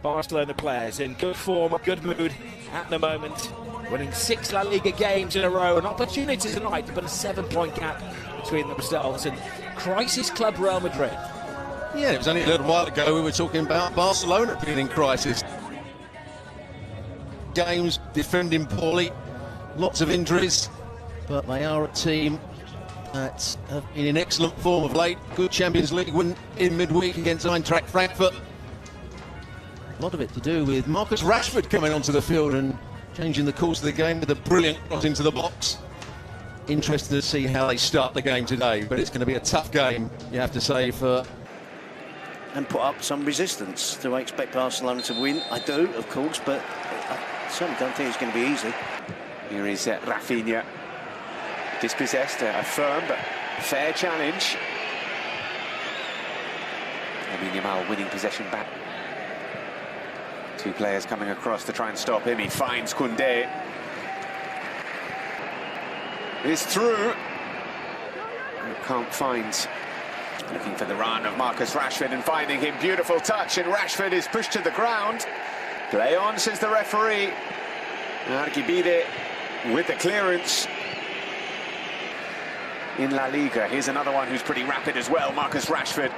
Barcelona players in good form, good mood at the moment, winning 6 La Liga games in a row, an opportunity tonight to put a 7-point gap between themselves and crisis club Real Madrid. Yeah, it was only a little while ago we were talking about Barcelona being in crisis. Games, defending poorly, lots of injuries, but they are a team that have been in excellent form of late. Good Champions League win in midweek against Eintracht Frankfurt. A lot of it to do with Marcus Rashford coming onto the field and changing the course of the game with a brilliant cross into the box. Interested to see how they start the game today, but it's going to be a tough game, you have to say, for... And put up some resistance. Do I expect Barcelona to win? I do, of course, but I certainly don't think it's going to be easy. Here is Rafinha, dispossessed, a firm but fair challenge. Lamine Yamal winning possession back. 2 players coming across to try and stop him. He finds Koundé. It's through. Can't find. Looking for the run of Marcus Rashford and finding him. Beautiful touch, and Rashford is pushed to the ground. Play on, says the referee. Arquibide with the clearance. In La Liga, here's another one who's pretty rapid as well, Marcus Rashford.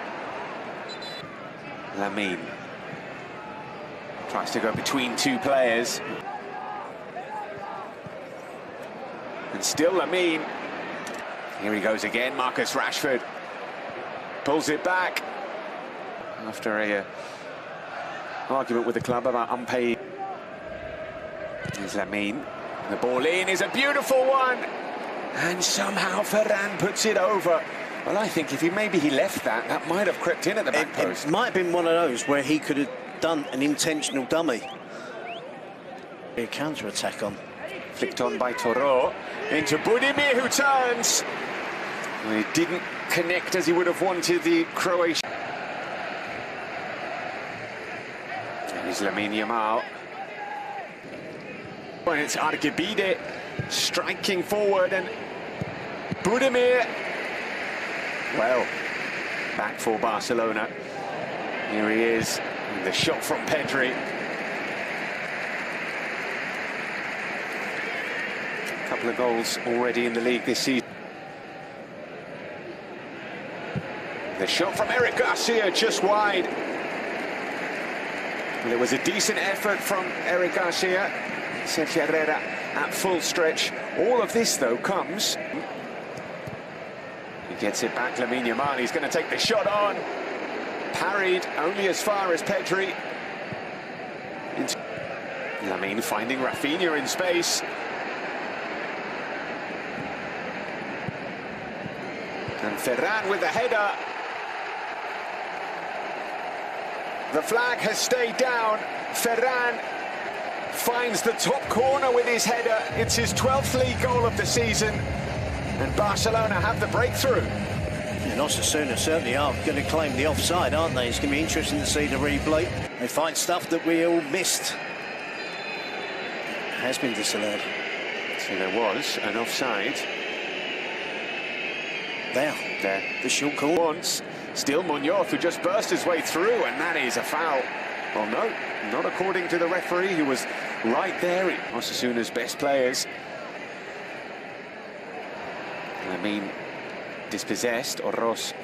Lamine tries to go between 2 players. And still Lamine. Here he goes again, Marcus Rashford. Pulls it back after a argument with the club about unpaid. Here's Lamine. The ball in is a beautiful one. And somehow Ferran puts it over. Well, I think if maybe he left that might have crept in at the back post. It might have been one of those where he could have done an intentional dummy. A counter-attack on. Flicked on by Toro. Into Budimir, who turns. He didn't connect as he would have wanted, the Croatian. Here's Lamine Yamal. And it's Arquibide striking forward, and Budimir. Well, back for Barcelona. Here he is, and the shot from Pedri. A couple of goals already in the league this season. The shot from Eric Garcia just wide. And it was a decent effort from Eric Garcia. Sergio Herrera at full stretch. All of this, though, comes. He gets it back, Lamine Yamal. He's going to take the shot on. Parried only as far as Pedri. Lamine finding Rafinha in space. And Ferran with the header. The flag has stayed down. Ferran finds the top corner with his header. It's his 12th league goal of the season. And Barcelona have the breakthrough. And Osasuna certainly are going to claim the offside, aren't they? It's going to be interesting to see the replay. They find stuff that we all missed. It has been disallowed. So there was an offside. There. The short corner. Once. Still Munoz, who just burst his way through, and that is a foul. Well, no, not according to the referee, who was right there. Osasuna's best players. Lamine dispossessed. Oros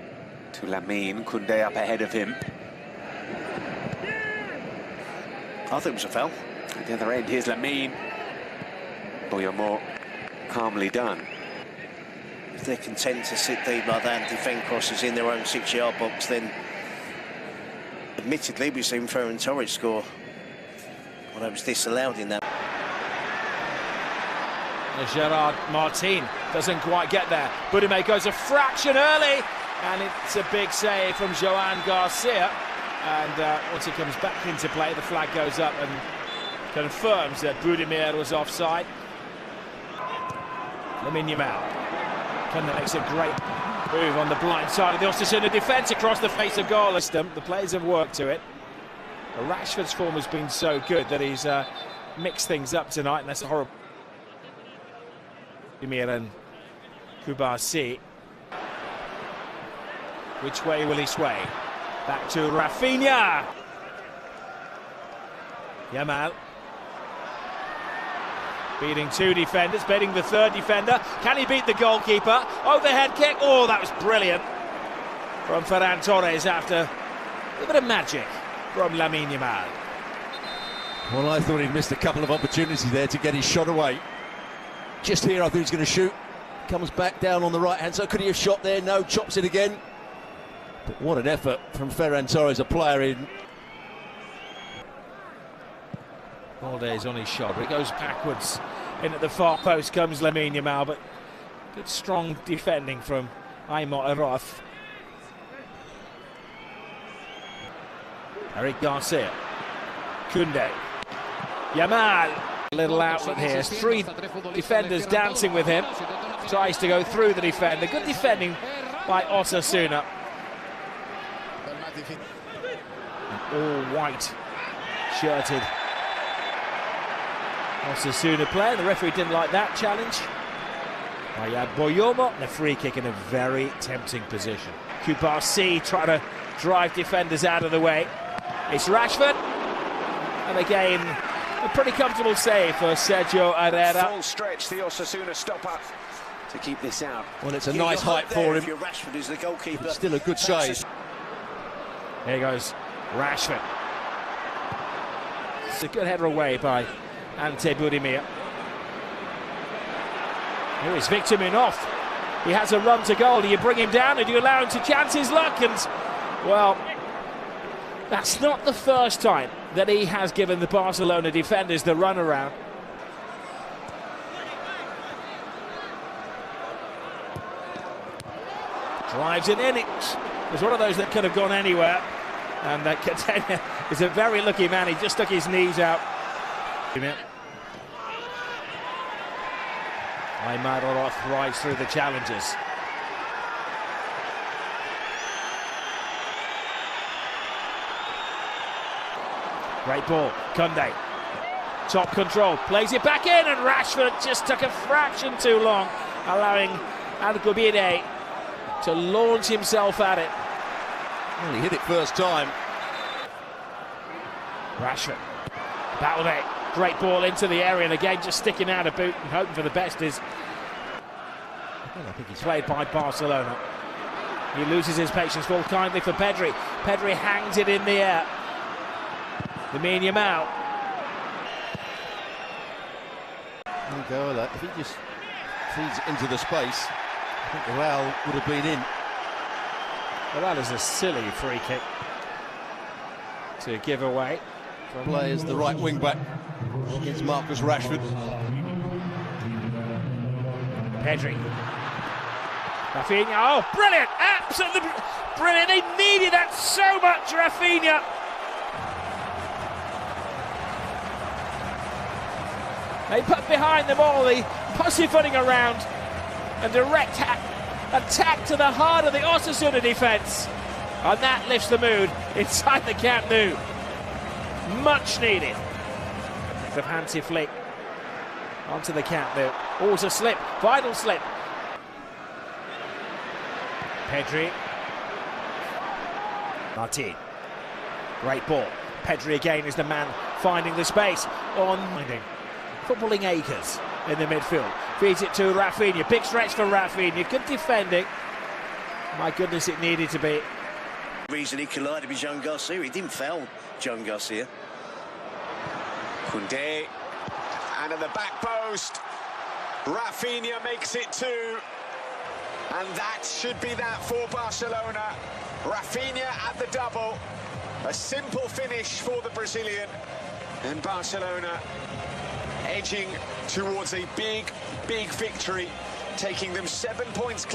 to Lamine. Koundé up ahead of him. I think it was a foul. At the other end, here's Lamine. Boyamor, calmly done. If they're content to sit deep like that and defend crosses in their own 6-yard box, then admittedly we've seen Ferran Torres score. Well, that was disallowed in that. Gerard Martin doesn't quite get there. Budimir goes a fraction early, and it's a big save from Joan Garcia. And once it comes back into play, the flag goes up and confirms that Budimir was offside. Lamine Yamal. That makes a great move on the blind side of the Osasuna defence across the face of goal. The players have worked to it. Rashford's form has been so good that he's mixed things up tonight, and that's a horrible. Emir and Kubasi. Which way will he sway? Back to Rafinha. Yamal. Beating two defenders, beating the third defender. Can he beat the goalkeeper? Overhead kick. Oh, that was brilliant from Ferran Torres after a bit of magic from Lamine Yamal. Well, I thought he'd missed a couple of opportunities there to get his shot away. Just here, I think he's going to shoot. Comes back down on the right-hand side. Could he have shot there? No, chops it again. But what an effort from Ferran Torres, a player in. Balde's on his shot, but it goes backwards. In at the far post comes Lamine Yamal, but good strong defending from Aimot Aroth. Eric Garcia. Koundé. Yamal. A little outlet here. Three defenders dancing with him. Tries to go through the defender. Good defending by Osasuna. All white shirted Osasuna player. The referee didn't like that challenge. Ayad Boyomo, and a free kick in a very tempting position. Kubarsi trying to drive defenders out of the way. It's Rashford, and again a pretty comfortable save for Sergio Herrera. Full stretch, the Osasuna stopper to keep this out. Well, it's a nice height for him. Rashford is the goalkeeper. It's still a good save. Here goes Rashford. It's a good header away by Ante Budimir. Oh, it's Victor Munoz. He has a run to goal. Do you bring him down or do you allow him to chance his luck? And, well, that's not the first time that he has given the Barcelona defenders the run around. Drives it in. It was one of those that could have gone anywhere. And Catania is a very lucky man. He just stuck his knees out. Aimar Oroth thrives through the challenges. Great ball, Koundé. Top control, plays it back in, and Rashford just took a fraction too long, allowing Algubide to launch himself at it. Well, he hit it first time. Rashford, Balde, great ball into the area, and again just sticking out a boot and hoping for the best is. Well, I think he's played by Barcelona. He loses his patience, fall kindly for Pedri. Pedri hangs it in the air. Lamine Yamal. If he just feeds it into the space, I think the Real would have been in. Well, that is a silly free kick to give away. Plays the right wing back against Marcus Rashford. Pedri. Rafinha. Oh, brilliant! Absolutely brilliant. They needed that so much, Rafinha. They put behind them all the pussyfooting around and direct attack to the heart of the Osasuna defence. And that lifts the mood inside the Camp Nou. Much needed. The Hansi Flick onto the Camp Nou. Oh, it's a slip, vital slip. Pedri. Martin. Great ball. Pedri again is the man finding the space on footballing acres in the midfield. Feeds it to Rafinha. Big stretch for Rafinha. Good defending. My goodness, it needed to be. The reason he collided with Jean Garcia, he didn't foul Jean Garcia. Koundé, and at the back post, Rafinha makes it 2, and that should be that for Barcelona. Rafinha at the double, a simple finish for the Brazilian, and Barcelona edging towards a big victory, taking them 7 points clear.